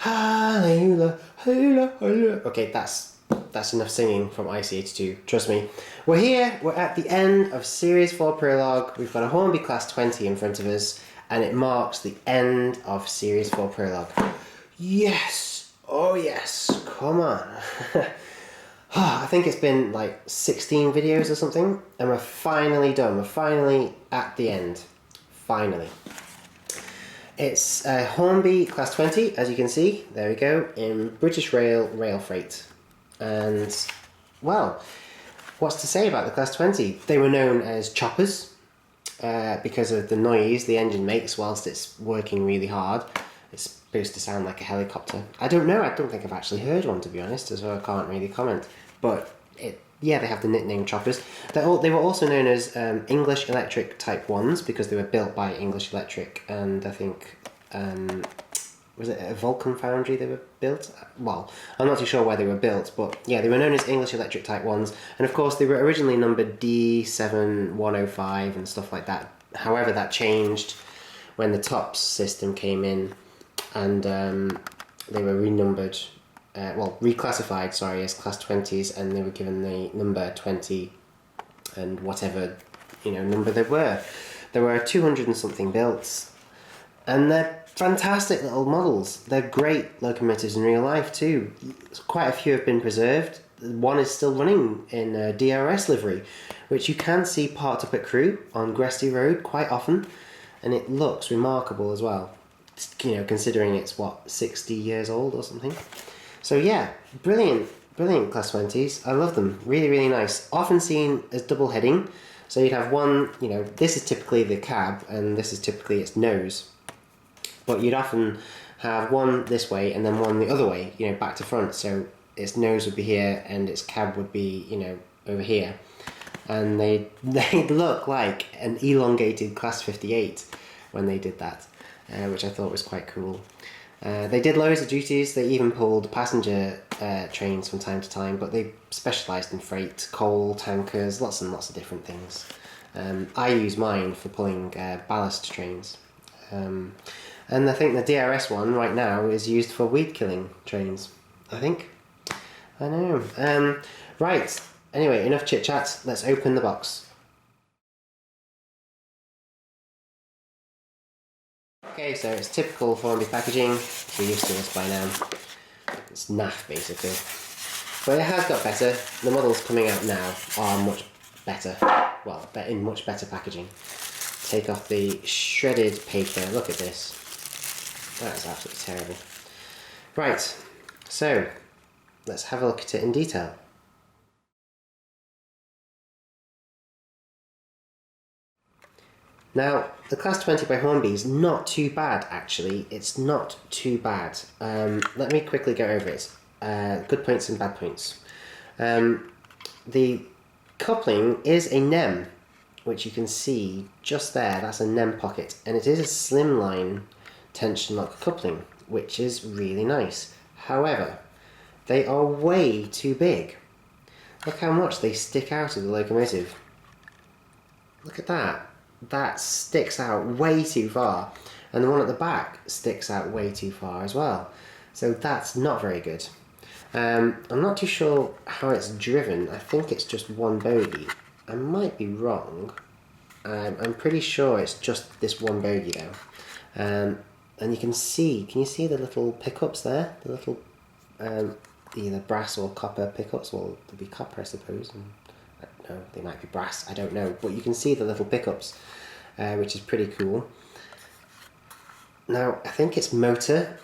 Hallelujah, hallelujah, hallelujah. Okay, that's enough singing from IC82. Trust me. We're here. We're at the end of Series 4 Prologue. We've got a Hornby Class 20 in front of us, and it marks the end of Series 4 Prologue. Yes! Oh yes! Come on! I think it's been like 16 videos or something, and we're finally done. We're finally at the end. Finally. It's Hornby Class 20, as you can see. There we go, in British Rail Freight. And, well, what's to say about the Class 20? They were known as choppers because of the noise the engine makes whilst it's working really hard. It's supposed to sound like a helicopter. I don't know, I don't think I've actually heard one, to be honest, so I can't really comment. But, yeah, they have the nickname choppers. They were also known as English Electric Type 1s because they were built by English Electric, and I think, was it a Vulcan foundry they were built? Well, I'm not too sure where they were built, but yeah, they were known as English Electric Type 1s, and of course they were originally numbered D7105 and stuff like that. However, that changed when the TOPS system came in, and they were renumbered. Reclassified, sorry, as Class 20s, and they were given the number 20 and whatever, number they were. There were 200 and something built, and they're fantastic little models. They're great locomotives in real life too. Quite a few have been preserved. One is still running in a DRS livery, which you can see parked up at Crewe on Gresty Road quite often, and it looks remarkable as well, considering it's, 60 years old or something. So yeah, brilliant Class 20s. I love them. Really, really nice. Often seen as double heading. So you'd have one, this is typically the cab and this is typically its nose. But you'd often have one this way and then one the other way, back to front. So its nose would be here and its cab would be, over here. And they'd look like an elongated Class 58 when they did that, which I thought was quite cool. They did loads of duties. They even pulled passenger trains from time to time, but they specialised in freight, coal, tankers, lots and lots of different things. I use mine for pulling ballast trains. And I think the DRS one right now is used for weed killing trains, I think. I know. Right, anyway, enough chit chat. Let's open the box. Okay, so it's typical Hornby packaging. We're used to this by now. It's naff, basically. But it has got better. The models coming out now are much better. Well, in much better packaging. Take off the shredded paper. Look at this. That is absolutely terrible. Right, so let's have a look at it in detail. Now, the Class 20 by Hornby is not too bad, actually. It's not too bad. Let me quickly go over it. Good points and bad points. The coupling is a NEM, which you can see just there. That's a NEM pocket. And it is a slimline tension lock coupling, which is really nice. However, they are way too big. Look how much they stick out of the locomotive. Look at that. That sticks out way too far, and the one at the back sticks out way too far as well, so that's not very good. I'm not too sure how it's driven. I think it's just one bogie. I might be wrong. I'm pretty sure it's just this one bogie though. And you can you see the little pickups there? The little either brass or copper pickups. Well, they'll be copper I suppose. No, they might be brass, I don't know, but you can see the little pickups, which is pretty cool. Now, I think its motor,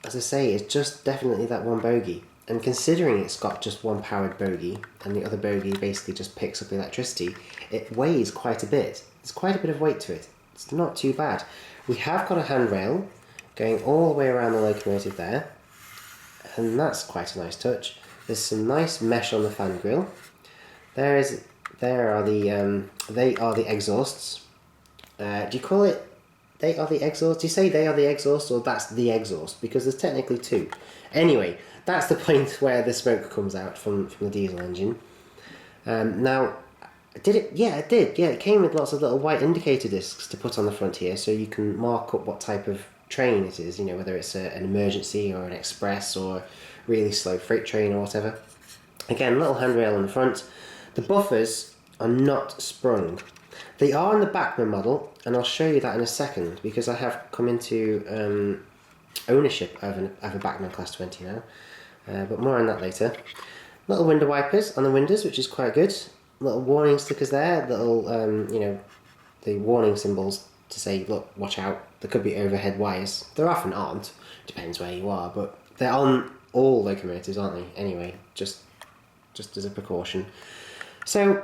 as I say, is just definitely that one bogie, and considering it's got just one powered bogie, and the other bogie basically just picks up electricity, it weighs quite a bit. There's quite a bit of weight to it. It's not too bad. We have got a handrail going all the way around the locomotive there, and that's quite a nice touch. There's some nice mesh on the fan grille. They are the exhausts. Do you call it they are the exhausts? Do you say they are the exhausts, or that's the exhaust? Because there's technically two. Anyway, that's the point where the smoke comes out from the diesel engine. Now, did it? Yeah, it did. Yeah, it came with lots of little white indicator discs to put on the front here, so you can mark up what type of train it is, you know, whether it's an emergency or an express or really slow freight train or whatever. Again, little handrail on the front. The buffers are not sprung. They are in the Bachmann model, and I'll show you that in a second because I have come into ownership of a Bachmann Class 20 now, but more on that later. Little window wipers on the windows, which is quite good. Little warning stickers there, little, you know, the warning symbols to say, look, watch out, there could be overhead wires. There often aren't, depends where you are, but they're on all locomotives, aren't they? Anyway, just as a precaution. So,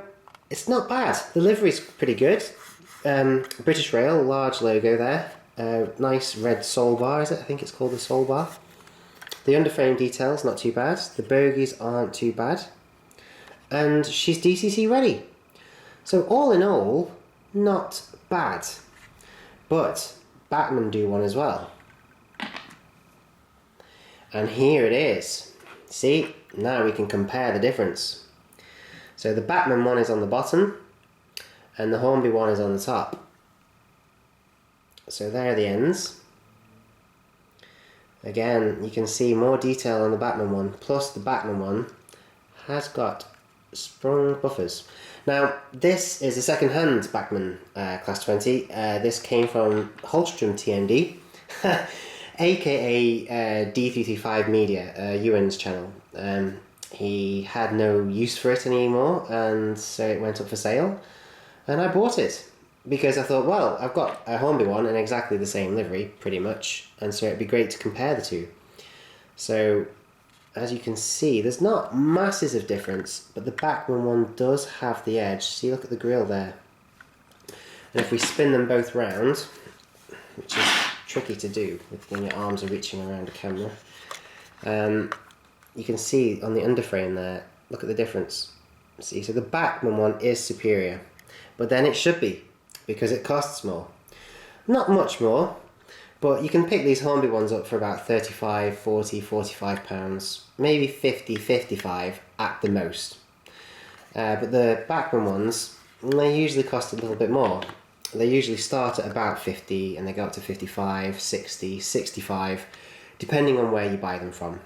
it's not bad. The livery's pretty good. British Rail, large logo there. Nice red soul bar, is it? I think it's called the soul bar. The underframe details, not too bad. The bogies aren't too bad. And she's DCC ready. So all in all, not bad. But Bachmann do one as well. And here it is. See, now we can compare the difference. So the Bachmann one is on the bottom and the Hornby one is on the top. So there are the ends. Again, you can see more detail on the Bachmann one, plus the Bachmann one has got sprung buffers. Now, this is a second-hand Bachmann Class 20. This came from Holstrom TMD, aka D335 Media, Ewan's channel. He had no use for it anymore, and so it went up for sale, and I bought it because I thought, well, I've got a Hornby one in exactly the same livery, pretty much, and so it'd be great to compare the two. So, as you can see, there's not masses of difference, but the Bachmann one does have the edge. See, look at the grille there. And if we spin them both round, which is tricky to do when your arms are reaching around a camera, you can see on the underframe there, look at the difference. See, so the Bachmann one is superior, but then it should be, because it costs more. Not much more, but you can pick these Hornby ones up for about 35, 40, 45 pounds, maybe 50, 55 at the most. But the Bachmann ones, they usually cost a little bit more. They usually start at about 50 and they go up to 55, 60, 65, depending on where you buy them from.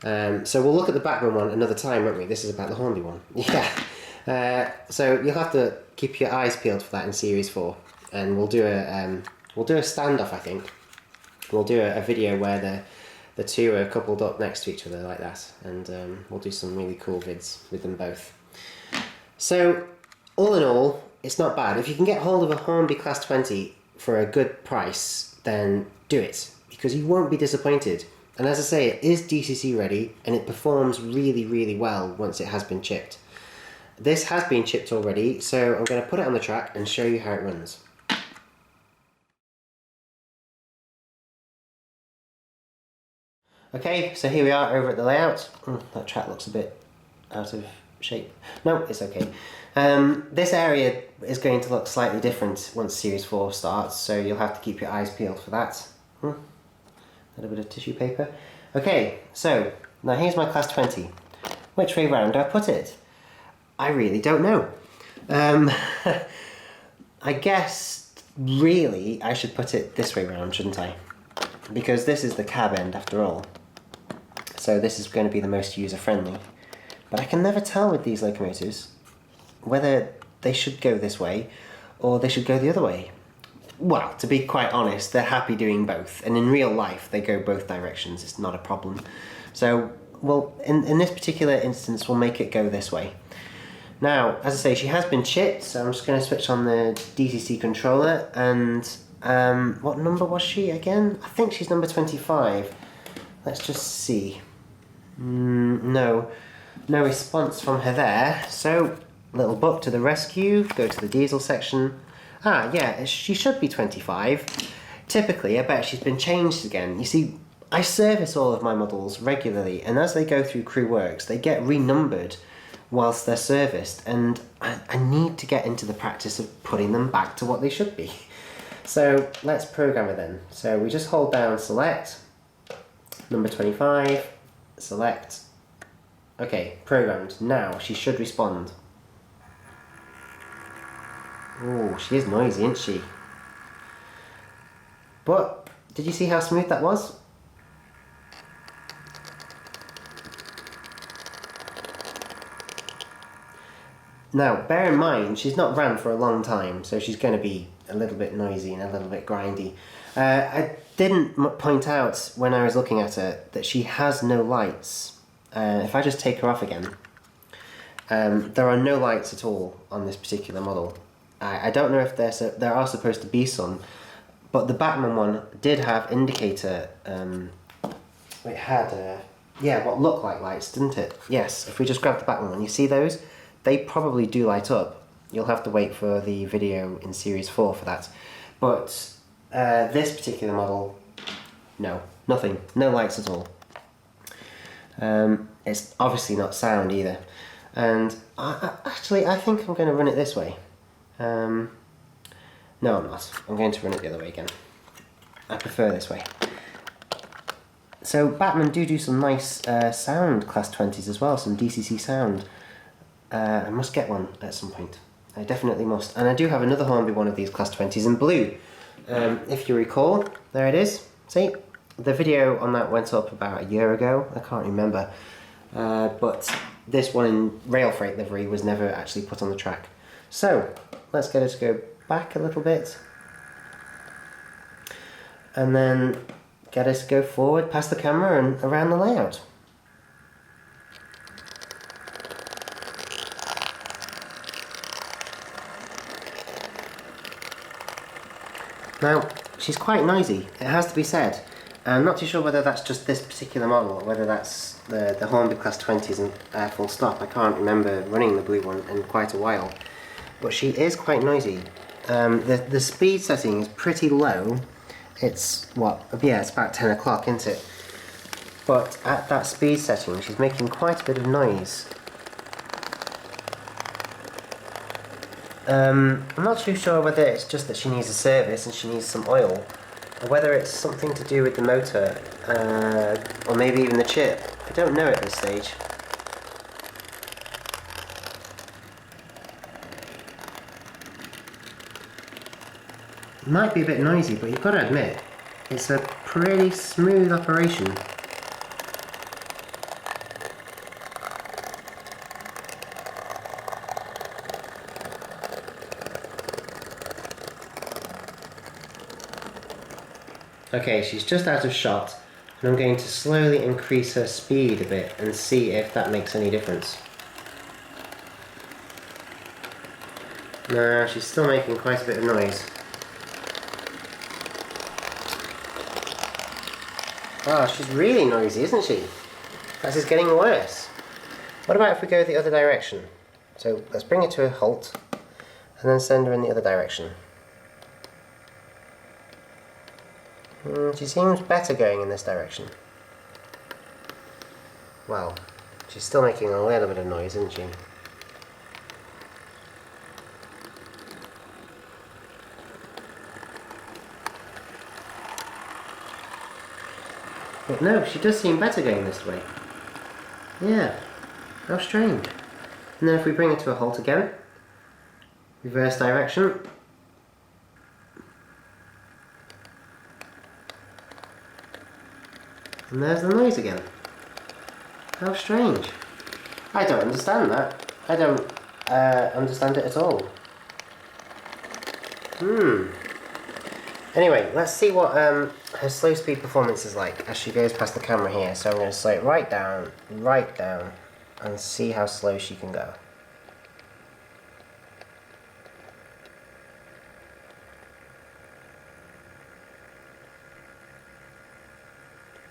So we'll look at the Bachmann one another time, won't we? This is about the Hornby one. Yeah. So you'll have to keep your eyes peeled for that in Series 4, and we'll do a standoff, I think. We'll do a video where the two are coupled up next to each other like that, and we'll do some really cool vids with them both. So, all in all, it's not bad. If you can get hold of a Hornby Class 20 for a good price, then do it, because you won't be disappointed. And as I say, it is DCC ready, and it performs really, really well once it has been chipped. This has been chipped already, so I'm going to put it on the track and show you how it runs. Okay, so here we are over at the layout. That track looks a bit out of shape. No, it's okay. This area is going to look slightly different once Series 4 starts, so you'll have to keep your eyes peeled for that. A little bit of tissue paper. Okay, so now here's my Class 20. Which way round do I put it? I really don't know. I guess really I should put it this way round, shouldn't I? Because this is the cab end after all. So this is going to be the most user-friendly. But I can never tell with these locomotives whether they should go this way or they should go the other way. Well, to be quite honest, they're happy doing both, and in real life they go both directions, it's not a problem. So, well, in this particular instance we'll make it go this way. Now, as I say, she has been chipped, so I'm just going to switch on the DCC controller, and what number was she again? I think she's number 25. Let's just see. No response from her there, so little book to the rescue, go to the diesel section. Ah, yeah, she should be 25. Typically, I bet she's been changed again. You see, I service all of my models regularly, and as they go through crew works, they get renumbered whilst they're serviced, and I need to get into the practice of putting them back to what they should be. So let's program it then. So we just hold down select, number 25, select. Okay, programmed. Now she should respond. Oh, she is noisy, isn't she? But Did you see how smooth that was? Now, bear in mind, she's not ran for a long time, so she's going to be a little bit noisy and a little bit grindy. I didn't point out when I was looking at her that she has no lights. If I just take her off again, there are no lights at all on this particular model. I don't know if there are supposed to be some, but the Bachmann one did have indicator. It had, what looked like lights, didn't it? Yes, if we just grab the Bachmann one, you see those? They probably do light up. You'll have to wait for the video in Series 4 for that. But this particular model, no, nothing, no lights at all. It's obviously not sound either. And actually, I think I'm going to run it this way. No, I'm not. I'm going to run it the other way again. I prefer this way. So Bachmann do some nice sound Class 20s as well, some DCC sound. I must get one at some point. I definitely must. And I do have another Hornby one of these Class 20s in blue. If you recall, there it is. See? The video on that went up about a year ago. I can't remember. But this one in rail freight livery was never actually put on the track. So, let's get it to go back a little bit. And then get us to go forward past the camera and around the layout. Now, she's quite noisy, it has to be said. I'm not too sure whether that's just this particular model or whether that's the Hornby Class 20s and full stop. I can't remember running the blue one in quite a while. But she is quite noisy. The speed setting is pretty low. It's, it's about 10 o'clock, isn't it? But at that speed setting, she's making quite a bit of noise. I'm not too sure whether it's just that she needs a service and she needs some oil, or whether it's something to do with the motor, or maybe even the chip. I don't know at this stage. It might be a bit noisy, but you've got to admit, it's a pretty smooth operation. Okay, she's just out of shot, and I'm going to slowly increase her speed a bit and see if that makes any difference. No, she's still making quite a bit of noise. Oh, she's really noisy, isn't she? This is getting worse. What about if we go the other direction? So let's bring it to a halt, and then send her in the other direction. She seems better going in this direction. Well, she's still making a little bit of noise, isn't she? But no, she does seem better going this way. Yeah, how strange. And then if we bring it to a halt again, reverse direction. And there's the noise again. How strange. I don't understand that. I don't understand it at all. Anyway, let's see what her slow speed performance is like as she goes past the camera here. So I'm going to slow it right down, and see how slow she can go.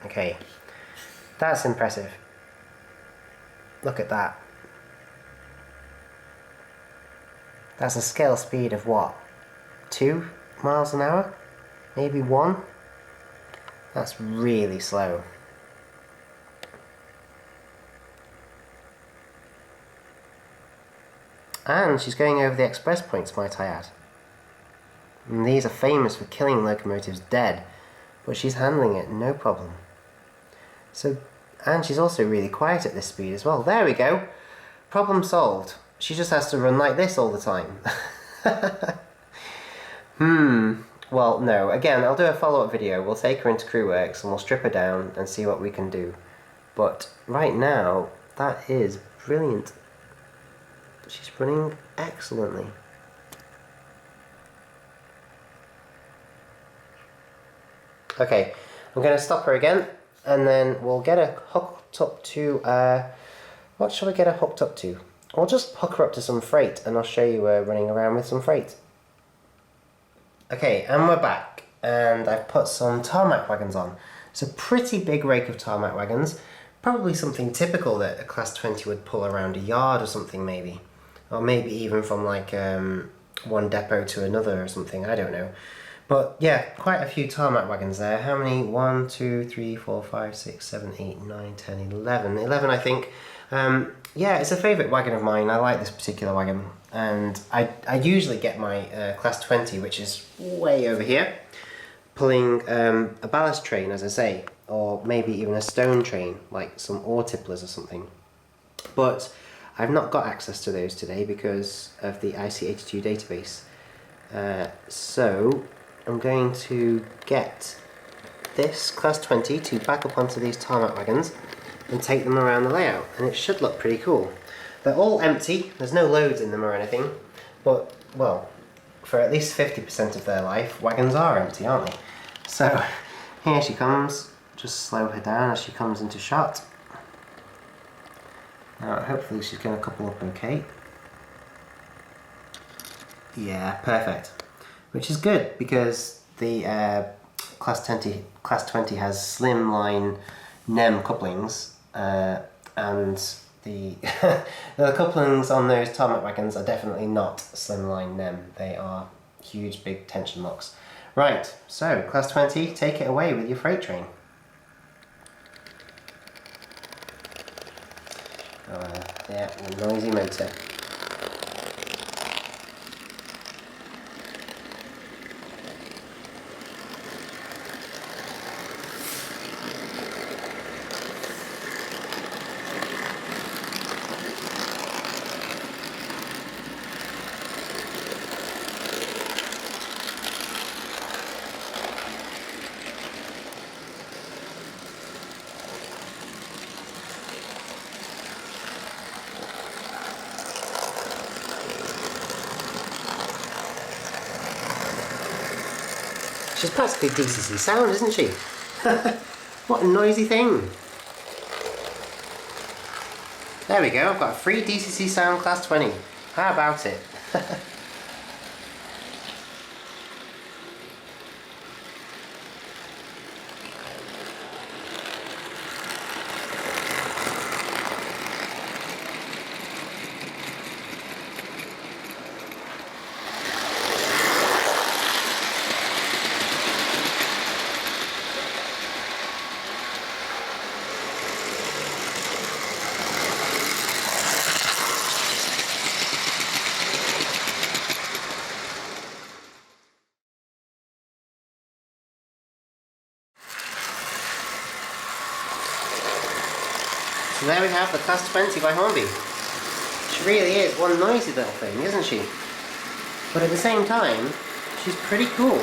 Okay, that's impressive. Look at that. That's a scale speed of what? 2 miles an hour? Maybe 1? That's really slow. And she's going over the express points, might I add. And these are famous for killing locomotives dead, but she's handling it no problem. So, and she's also really quiet at this speed as well. There we go. Problem solved. She just has to run like this all the time. Well, no. Again, I'll do a follow-up video. We'll take her into crew works and we'll strip her down and see what we can do. But right now, that is brilliant. She's running excellently. Okay, I'm going to stop her again, and then we'll get her hooked up to, what shall we get her hooked up to? I'll just hook her up to some freight, and I'll show you her running around with some freight. Okay, and we're back, and I've put some tarmac wagons on. It's a pretty big rake of tarmac wagons, probably something typical that a Class 20 would pull around a yard or something maybe. Or maybe even from like one depot to another or something, I don't know. But yeah, quite a few tarmac wagons there. How many? 1, 2, 3, 4, 5, 6, 7, 8, 9, 10, 11. 11 I think. Yeah, it's a favourite wagon of mine. I like this particular wagon. And I usually get my Class 20, which is way over here, pulling a ballast train, as I say, or maybe even a stone train, like some ore tipplers or something. But I've not got access to those today because of the IC82 database. So I'm going to get this Class 20 to back up onto these tarmac wagons and take them around the layout, and it should look pretty cool. They're all empty, there's no loads in them or anything, but, well, for at least 50% of their life, wagons are empty, aren't they? So, here she comes. Just slow her down as she comes into shot. Now, hopefully she's going to couple up okay. Yeah, perfect. Which is good, because the Class 20 has slimline NEM couplings, and the the couplings on those tarmac wagons are definitely not slimline NEM. They are huge, big tension locks. Right, so Class 20, take it away with your freight train. Yeah, the noisy motor. She's practically DCC sound, isn't she? What a noisy thing. There we go, I've got a free DCC sound Class 20. How about it? So there we have the Class 20 by Hornby. She really is one noisy little thing, isn't she? But at the same time, she's pretty cool.